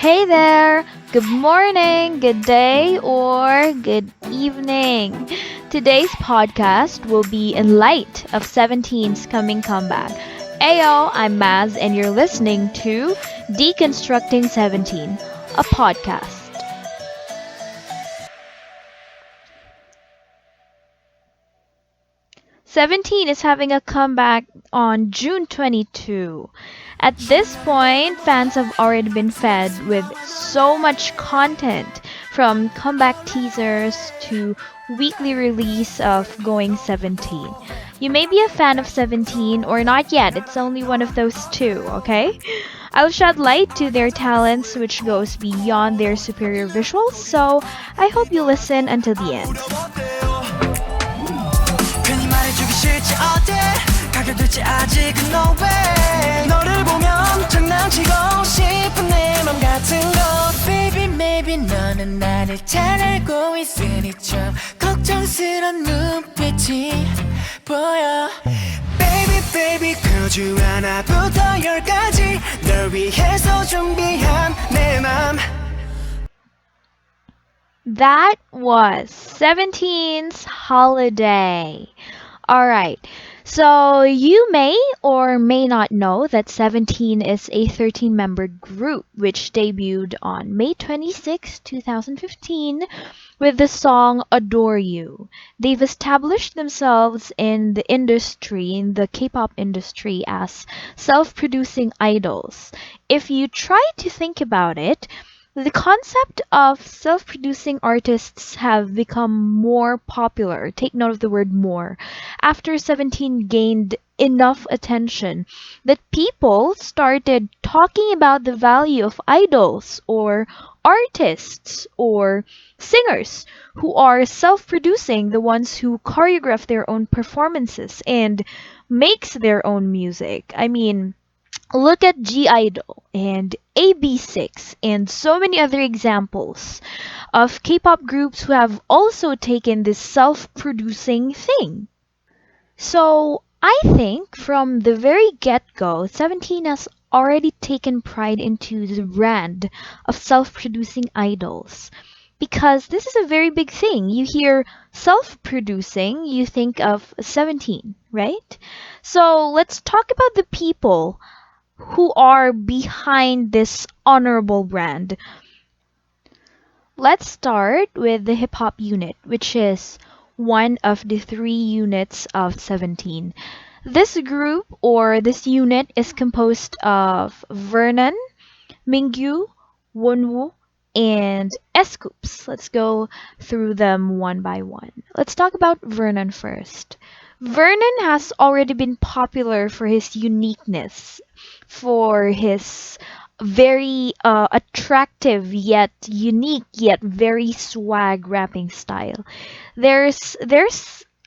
Hey there! Good morning, good day, or good evening. Today's podcast will be in light of Seventeen's coming comeback. Ayo, I'm Maz, and you're listening to Deconstructing 17, a podcast. 17 is having a comeback on June 22. At this point, fans have already been fed with so much content from comeback teasers to weekly release of Going 17. You may be a fan of 17 or not yet, it's only one of those two, okay? I'll shed light to their talents which goes beyond their superior visuals, so I hope you listen until the end. 괜히 말해주기 싫지 어때 가격들지 아직은 no way 너를 보면 장난치고 싶은 내 맘 같은 거 Baby maybe 너는 나를 잘 알고 있으니 좀 걱정스런 눈빛이 보여 Baby baby 그 하나부터 열까지 널 위해서 준비한 내 맘 That was 17's Holiday. Alright, so you may or may not know that 17 is a 13-member group which debuted on May 26, 2015 with the song Adore You. They've established themselves in the K-pop industry as self-producing idols. If you try to think about it, the concept of self producing artists have become more popular. Take note of the word more. After 17 gained enough attention that people started talking about the value of idols or artists or singers who are self producing, the ones who choreograph their own performances and makes their own music. I mean, look at G Idol and AB6 and so many other examples of K-pop groups who have also taken this self-producing thing. So I think from the very get-go, 17 has already taken pride into the brand of self-producing idols. Because this is a very big thing. You hear self-producing, you think of 17, right? So let's talk about the people who are behind this honorable brand. Let's start with the hip hop unit, which is one of the three units of 17. This group or this unit is composed of Vernon, Mingyu, Wonwoo, and S-Scoops. Let's go through them one by one. Let's talk about Vernon first. Vernon has already been popular for his uniqueness, for his very attractive yet unique yet very swag rapping style. There's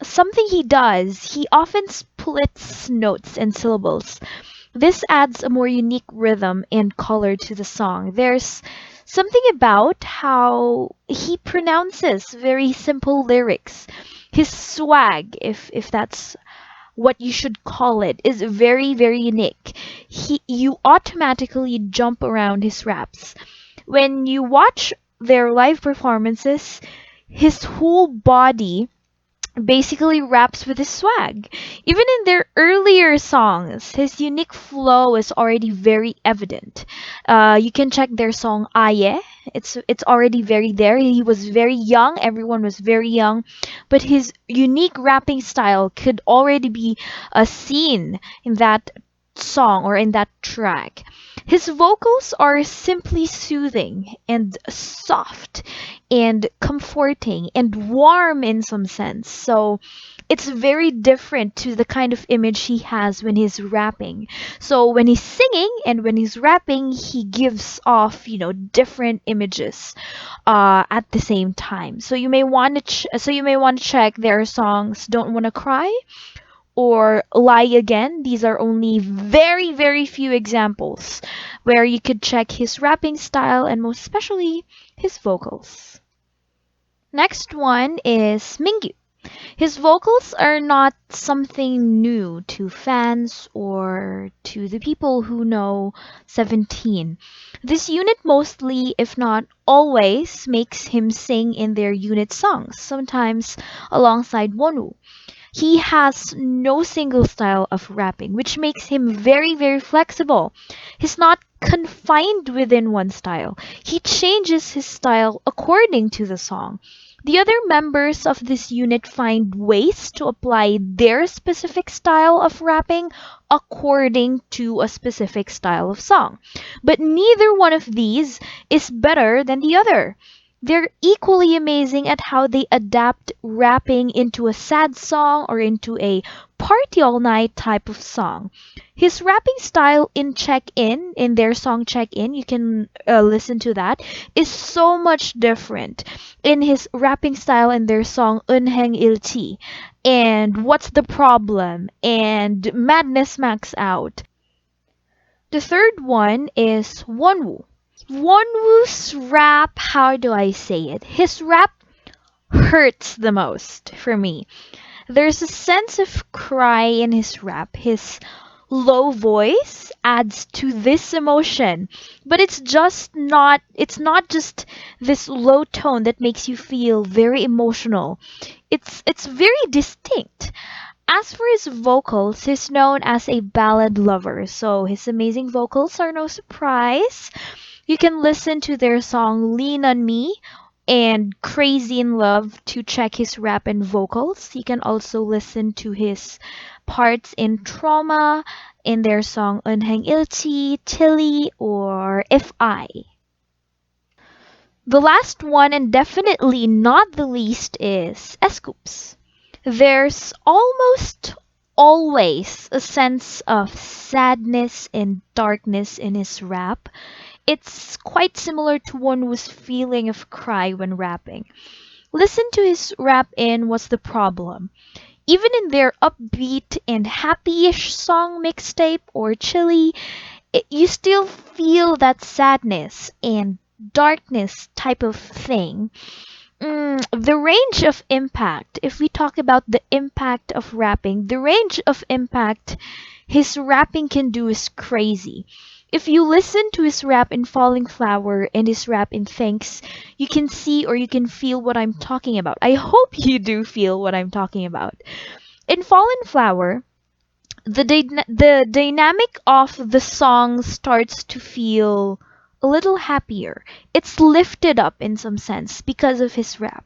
something he does. He often splits notes and syllables. This adds a more unique rhythm and color to the song. There's something about how he pronounces very simple lyrics. His swag, if that's what you should call it, is very, very unique. You automatically jump around his raps. When you watch their live performances, his whole body basically raps with his swag. Even in their earlier songs, his unique flow is already very evident. You can check their song Aye. It's already very there. He was very young. Everyone was very young, but his unique rapping style could already be seen in that song or in that track. His vocals are simply soothing and soft and comforting and warm in some sense. So it's very different to the kind of image he has when he's rapping. So when he's singing and when he's rapping, he gives off, different images at the same time. So you may want to check their songs "Don't Wanna Cry" or "Lie Again." These are only very, very few examples where you could check his rapping style and most especially his vocals. Next one is Mingyu. His vocals are not something new to fans or to the people who know 17. This unit mostly, if not always, makes him sing in their unit songs, sometimes alongside Wonwoo. He has no single style of rapping, which makes him very, very flexible. He's not confined within one style. He changes his style according to the song. The other members of this unit find ways to apply their specific style of rapping according to a specific style of song. But neither one of these is better than the other. They're equally amazing at how they adapt rapping into a sad song or into a party all night type of song. His rapping style in Check In, in their song Check In, you can listen to that, is so much different in his rapping style in their song Unheng Ilti and What's the Problem and Madness Max Out. The third one is Wonwoo. Wonwoo's rap, how do I say it? His rap hurts the most for me. There's a sense of cry in his rap. His low voice adds to this emotion, but it's not just this low tone that makes you feel very emotional. It's very distinct. As for his vocals, he's known as a ballad lover, so his amazing vocals are no surprise. You can listen to their song Lean on Me and Crazy in Love to check his rap and vocals. You can also listen to his parts in Trauma, in their song Unhang Ilchi, Tilly, or If I. The last one, and definitely not the least, is Scoops. There's almost always a sense of sadness and darkness in his rap. It's quite similar to one who's feeling of cry when rapping. Listen to his rap in What's the Problem. Even in their upbeat and happy-ish song mixtape or chilly, you still feel that sadness and darkness type of thing. The range of impact, if we talk about the impact of rapping, the range of impact his rapping can do is crazy. If you listen to his rap in Falling Flower and his rap in Thanks, you can see or you can feel what I'm talking about. I hope you do feel what I'm talking about. In Fallen Flower, the dynamic of the song starts to feel a little happier. It's lifted up in some sense because of his rap.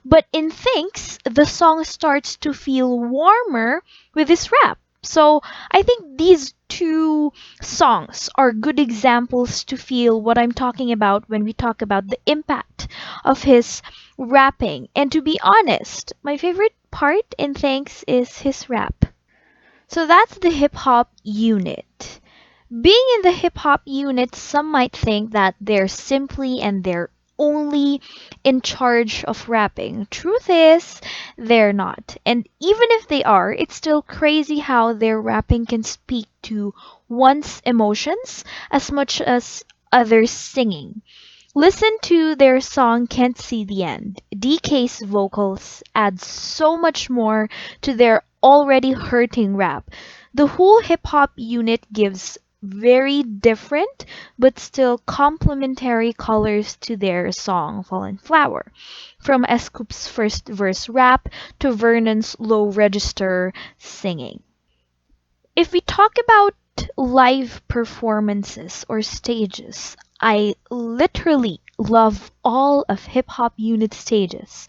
But in Thanks, the song starts to feel warmer with his rap. So I think these two songs are good examples to feel what I'm talking about when we talk about the impact of his rapping. And to be honest, my favorite part in Thanks is his rap. So that's the hip hop unit. Being in the hip hop unit, some might think that they're simply and they're only in charge of rapping. Truth is, they're not. And even if they are, it's still crazy how their rapping can speak to one's emotions as much as others singing. Listen to their song Can't See the End. DK's vocals add so much more to their already hurting rap. The whole hip hop unit gives very different but still complementary colors to their song Fallen Flower. From Scoop's first verse rap to Vernon's low register singing. If we talk about live performances or stages, I literally love all of hip hop unit stages.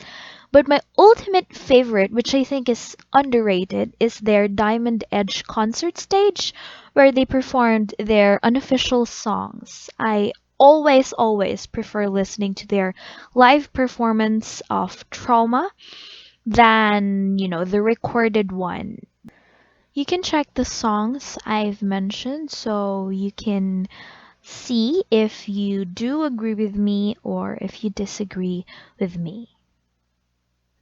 But my ultimate favorite, which I think is underrated, is their Diamond Edge concert stage where they performed their unofficial songs. I always prefer listening to their live performance of Trauma than, the recorded one. You can check the songs I've mentioned so you can see if you do agree with me or if you disagree with me.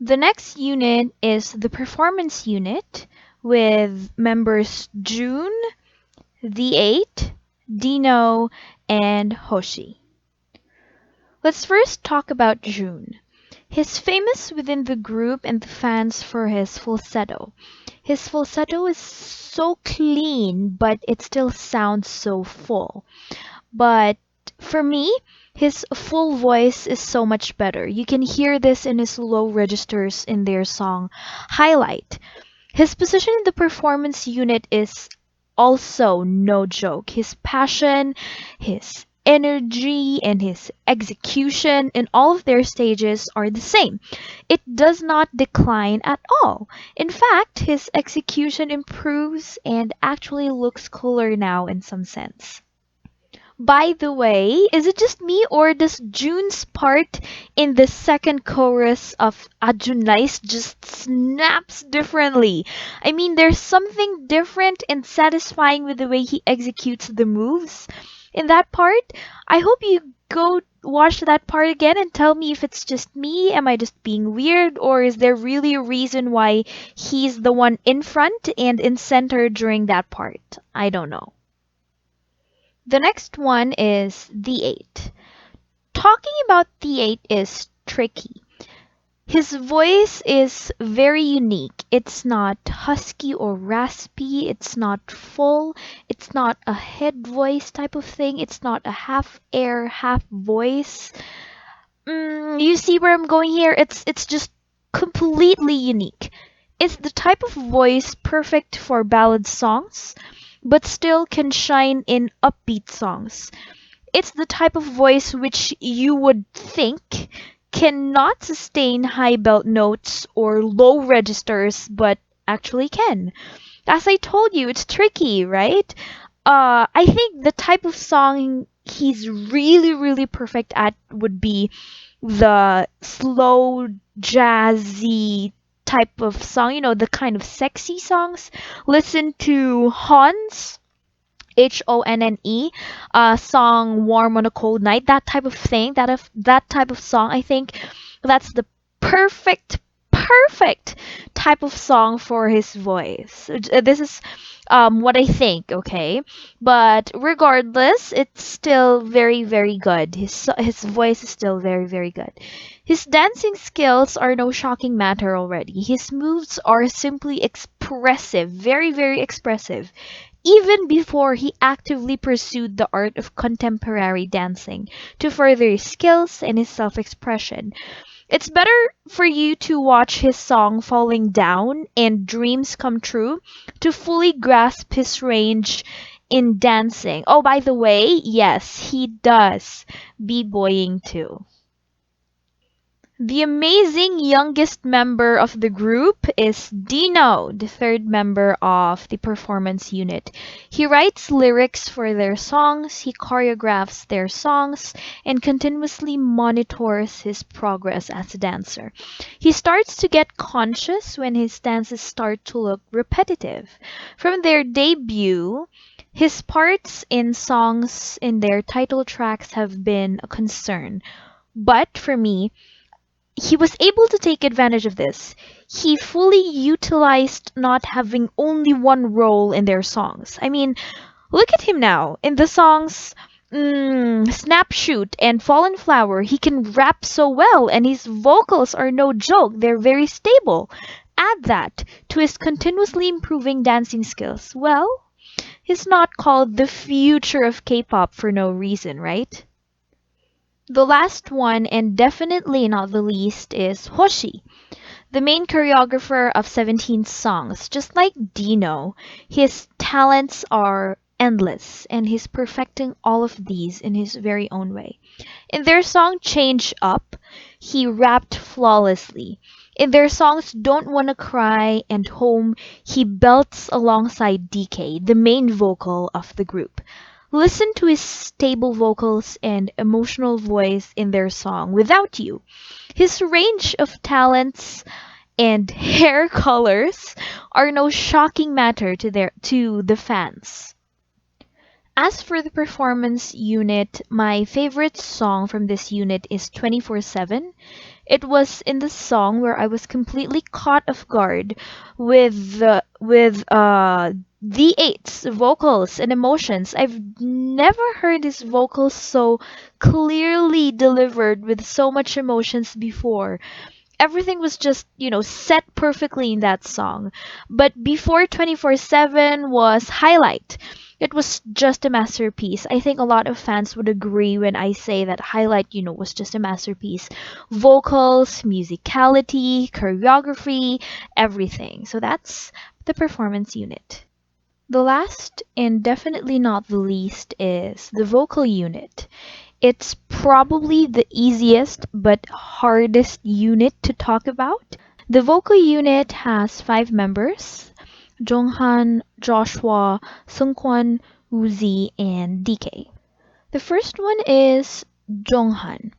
The next unit is the performance unit with members June, The 8, Dino, and Hoshi. Let's first talk about June. He's famous within the group and the fans for his falsetto. His falsetto is so clean, but it still sounds so full. But for me, his full voice is so much better. You can hear this in his low registers in their song Highlight. His position in the performance unit is also no joke. His passion, his energy, and his execution in all of their stages are the same. It does not decline at all. In fact, his execution improves and actually looks cooler now in some sense. By the way, is it just me or does June's part in the second chorus of Ajunais just snaps differently? I mean, there's something different and satisfying with the way he executes the moves in that part. I hope you go watch that part again and tell me if it's just me, am I just being weird, or is there really a reason why he's the one in front and in center during that part? I don't know. The next one is the 8. Talking about the 8 is tricky. His voice is very unique. It's not husky or raspy, it's not full, it's not a head voice type of thing, it's not a half air, half voice. You see where I'm going here? It's just completely unique. It's the type of voice perfect for ballad songs, but still can shine in upbeat songs. It's the type of voice which you would think cannot sustain high belt notes or low registers, but actually can. As I told you, it's tricky, right? I think the type of song he's really, really perfect at would be the slow, jazzy type of song, the kind of sexy songs. Listen to Honne, song "Warm on a Cold Night." That type of thing, that type of song. I think that's the perfect type of song for his voice. This is what I think. Okay, but regardless, it's still very very good. His voice is still very very good. His dancing skills are no shocking matter already. His moves are simply expressive, very very expressive even before he actively pursued the art of contemporary dancing to further his skills and his self expression. It's better for you to watch his song Falling Down and Dreams Come True to fully grasp his range in dancing. Oh, by the way, yes, he does b-boying too. The amazing youngest member of the group is Dino, the third member of the performance unit. He writes lyrics for their songs, he choreographs their songs, and continuously monitors his progress as a dancer. He starts to get conscious when his dances start to look repetitive. From their debut, his parts in songs in their title tracks have been a concern. But for me, he was able to take advantage of this. He fully utilized not having only one role in their songs. I mean, look at him now. In the songs Snapshoot and Fallen Flower, he can rap so well, and his vocals are no joke. They're very stable. Add that to his continuously improving dancing skills. Well, he's not called the future of K pop for no reason, right? The last one, and definitely not the least, is Hoshi, the main choreographer of 17 songs. Just like Dino, his talents are endless, and he's perfecting all of these in his very own way. In their song Change Up, he rapped flawlessly. In their songs Don't Wanna Cry and Home, he belts alongside DK, the main vocal of the group. Listen to his stable vocals and emotional voice in their song Without You. His range of talents and hair colors are no shocking matter to the fans. As for the performance unit, my favorite song from this unit is 24/7. It was in the song where I was completely caught off guard with the eights, vocals and emotions. I've never heard his vocals so clearly delivered with so much emotions before. Everything was just, set perfectly in that song. But before 24/7 was Highlight. It was just a masterpiece. I think a lot of fans would agree when I say that Highlight, was just a masterpiece. Vocals, musicality, choreography, everything. So that's the performance unit. The last and definitely not the least is the vocal unit. It's probably the easiest but hardest unit to talk about. The vocal unit has five members: Jonghan, Joshua, Seungkwan, Woozi, and DK. The first one is Jonghan.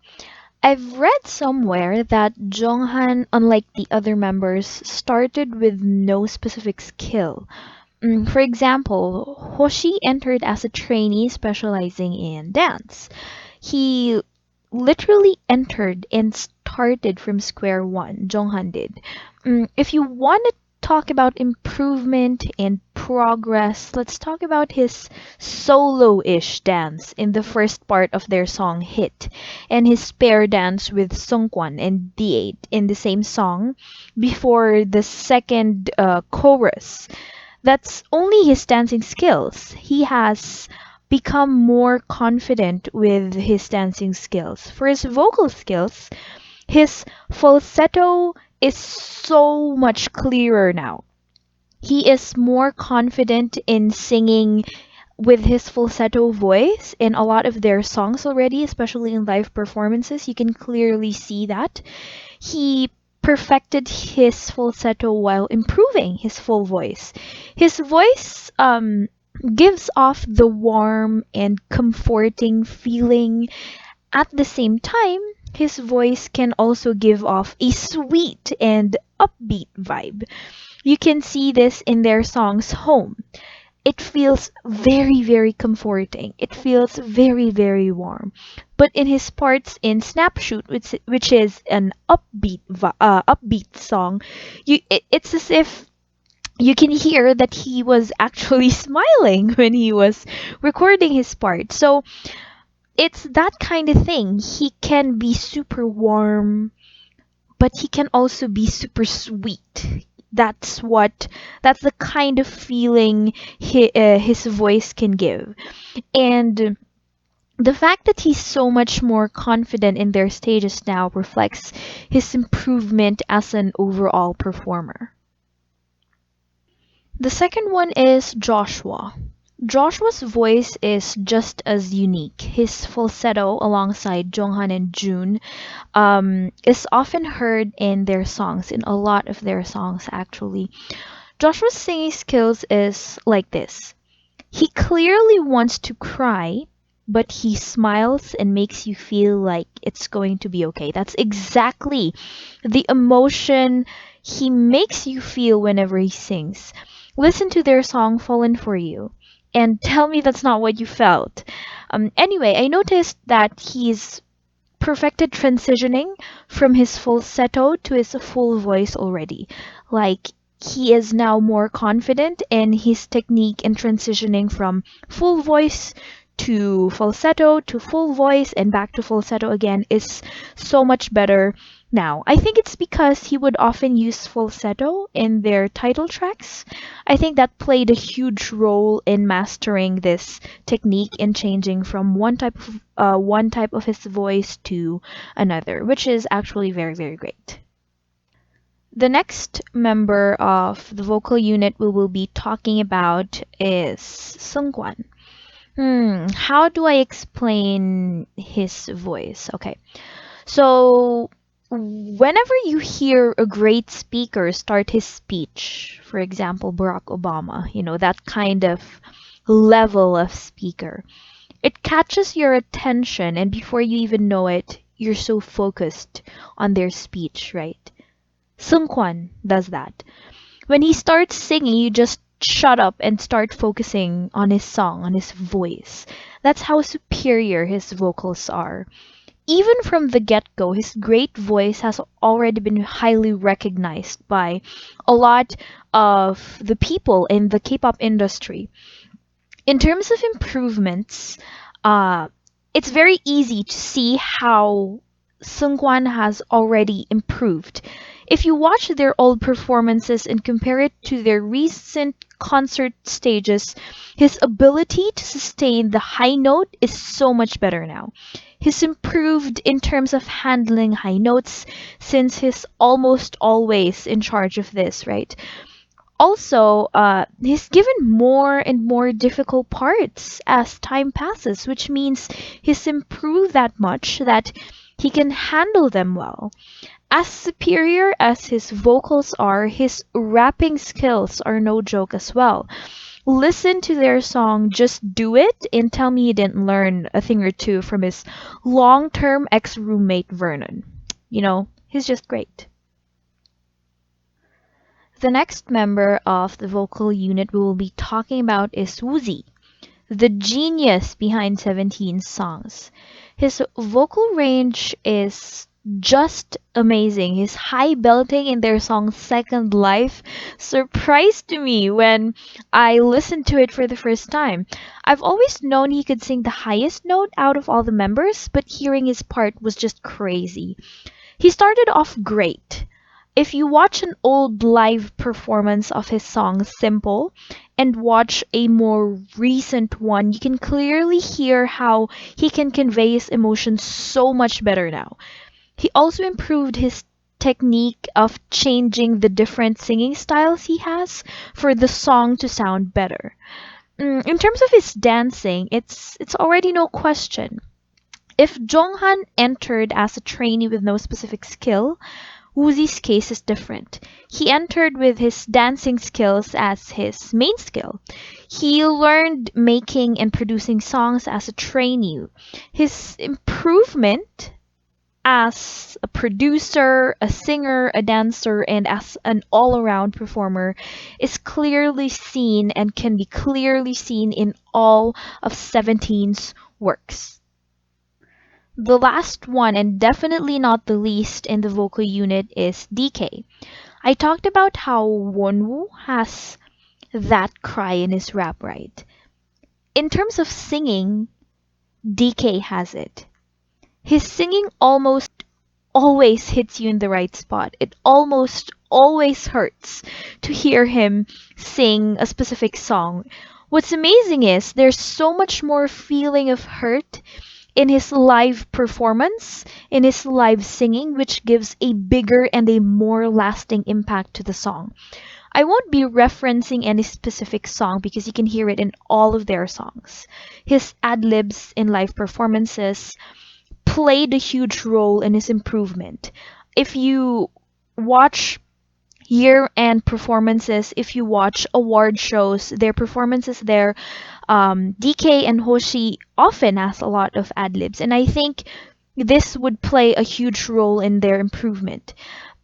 I've read somewhere that Jonghan, unlike the other members, started with no specific skill. For example, Hoshi entered as a trainee specializing in dance. He literally entered and started from square one. Jonghan did. If you want to talk about improvement and progress, let's talk about his solo-ish dance in the first part of their song Hit, and his pair dance with Sungkwan and D8 in the same song before the second chorus. That's only his dancing skills. He has become more confident with his dancing skills. For his vocal skills, his falsetto is so much clearer now. He is more confident in singing with his falsetto voice in a lot of their songs already, especially in live performances. You can clearly see that. He perfected his falsetto while improving his full voice. His voice gives off the warm and comforting feeling. At the same time, his voice can also give off a sweet and upbeat vibe. You can see this in their songs Home. It feels very, very comforting. It feels very, very warm. But in his parts in Snapshoot, which is an upbeat song, it's as if you can hear that he was actually smiling when he was recording his part. So it's that kind of thing. He can be super warm, but he can also be super sweet. That's the kind of feeling his voice can give. And the fact that he's so much more confident in their stages now reflects his improvement as an overall performer. The second one is Joshua. Joshua's voice is just as unique. His falsetto alongside Jonghan and June is often heard in their songs, in a lot of their songs actually. Joshua's singing skills is like this. He clearly wants to cry, but he smiles and makes you feel like it's going to be okay. That's exactly the emotion he makes you feel whenever he sings. Listen to their song Fallen for You and tell me that's not what you felt. Anyway, I noticed that he's perfected transitioning from his falsetto to his full voice already. Like, he is now more confident in his technique in transitioning from full voice to falsetto to full voice and back to falsetto again is so much better now. I think it's because he would often use falsetto in their title tracks. I think that played a huge role in mastering this technique and changing from one type of his voice to another, which is actually very, very great. The next member of the vocal unit we will be talking about is Seungkwan. How do I explain his voice? Okay. So, whenever you hear a great speaker start his speech, for example, Barack Obama, that kind of level of speaker, it catches your attention, and before you even know it, you're so focused on their speech, right? Seungkwan does that. When he starts singing, you just shut up and start focusing on his song, on his voice. That's how superior his vocals are. even from the get-go, his great voice has already been highly recognized by a lot of the people in the K-pop industry. In terms of improvements, uh, it's very easy to see how Seungkwan has already improved. If you watch their old performances and compare it to their recent concert stages, his ability to sustain the high note is so much better now. He's improved in terms of handling high notes since he's almost always in charge of this, right? Also, he's given more and more difficult parts as time passes, which means he's improved that much that he can handle them well. As superior as his vocals are, his rapping skills are no joke as well. Listen to their song Just Do It and tell me he didn't learn a thing or two from his long term ex roommate Vernon. He's just great. The next member of the vocal unit we will be talking about is Woozi, the genius behind 17's songs. His vocal range is just amazing. His high belting in their song Second Life surprised me when I listened to it for the first time. I've always known he could sing the highest note out of all the members, but hearing his part was just crazy. He started off great. If you watch an old live performance of his song Simple and watch a more recent one, you can clearly hear how he can convey his emotions so much better now. He also improved his technique of changing the different singing styles he has for the song to sound better. In terms of his dancing, it's already no question. If Jonghan entered as a trainee with no specific skill, Woozi's case is different. He entered with his dancing skills as his main skill. He learned making and producing songs as a trainee. His improvement as a producer, a singer, a dancer, and as an all around performer is clearly seen and can be clearly seen in all of 17's works. The last one, and definitely not the least in the vocal unit, is DK. I talked about how Wonwoo has that cry in his rap, right? In terms of singing, DK has it. His singing almost always hits you in the right spot. It almost always hurts to hear him sing a specific song. What's amazing is there's so much more feeling of hurt in his live performance, in his live singing, which gives a bigger and a more lasting impact to the song. I won't be referencing any specific song because you can hear it in all of their songs. His ad libs in live performances played a huge role in his improvement. If you watch year-end performances, if you watch award shows, their performances there, DK and Hoshi often has a lot of ad libs, and I think this would play a huge role in their improvement.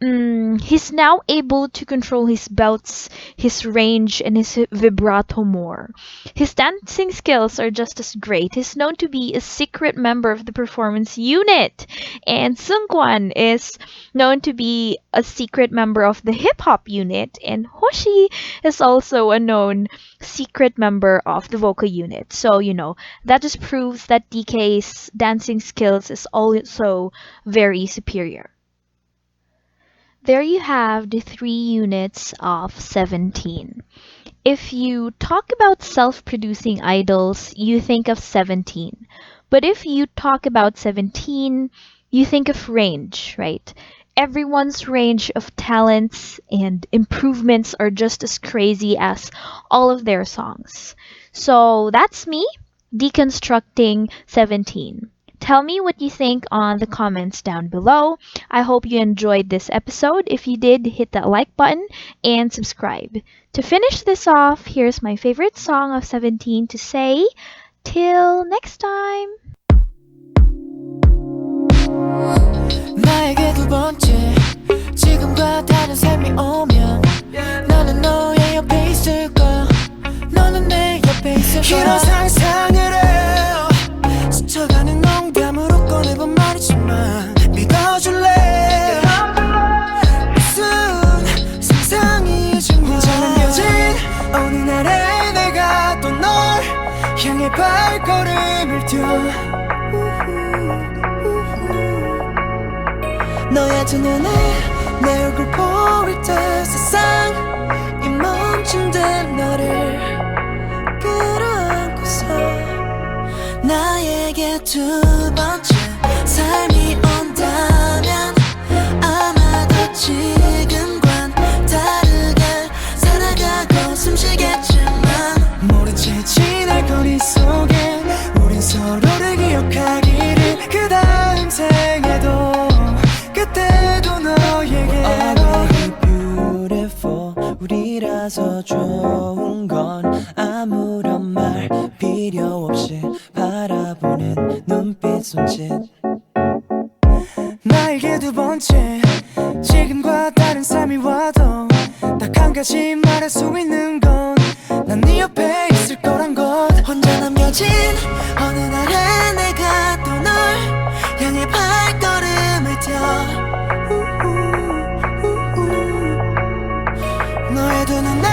He's now able to control his belts, his range, and his vibrato more. His dancing skills are just as great. He's known to be a secret member of the performance unit, and Seungkwan is known to be a secret member of the hip hop unit, and Hoshi is also a known secret member of the vocal unit. So, that just proves that DK's dancing skills is also very superior. There you have the three units of 17. If you talk about self-producing idols, you think of 17. But if you talk about 17, you think of range, right? Everyone's range of talents and improvements are just as crazy as all of their songs. So that's me, deconstructing 17. Tell me what you think on the comments down below. I hope you enjoyed this episode. If you did, hit that like button and subscribe. To finish this off, here's my favorite song of 17 to say, till next time! 나에게 두 번째 지금과 다른 삶이 오면 나는 너의 옆에 있을 거야 너는 내 옆에 있을 거야 이런 상상을 해 스쳐가는 농담으로 꺼내본 말이지만 너의 두 눈에 내 얼굴 보일 때 세상이 멈춘 듯 너를 끌어안고서 나에게 두 번째 삶이 온다면 아마도 지금과는 다르게 살아가고 숨쉬겠지만 모른 채 지날 거리 속에 우린 서로를 기억하기를 그 다음 생에도 그때도 너에게 Already beautiful 우리라서 좋은 건 아무런 말 필요 없이 바라보는 눈빛 손짓 나에게 두 번째 지금과 다른 삶이 와도 딱 한 가지 말할 수 있는 건 난 네 옆에 있을 거란 것 혼자 남겨진 어느 날에 내가 또 널 향해 발걸음을 뛰어 너의 두 눈에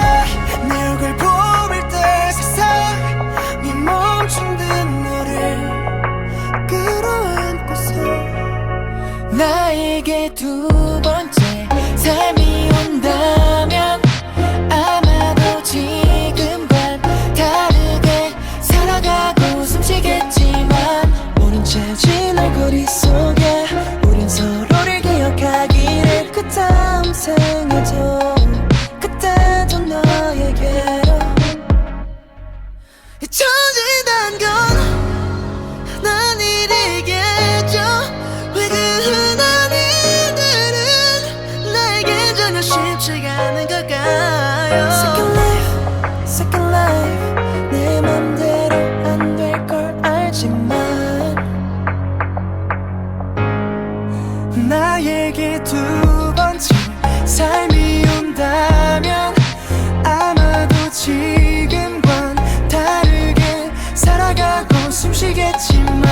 내 얼굴 보일 때 세상이 멈춘 듯 너를 끌어안고서 나에게 두 번째 삶이 온다면 아마도 지금과 다르게 살아가고 숨쉬겠지만 모른 채 지날 거리 속에 우린 서로를 기억하기를 그 다음 생에도 그때도 너에게로 잊혀진단 건 난 이리겠죠 왜 그 흔한 일들은 나에겐 전혀 쉽지가 않은 걸까요 Second life 내 맘대로 안 될 걸 알지만 나에게 두 번째 삶이 온다면 아마도 지금과는 다르게 살아가고 숨쉬겠지만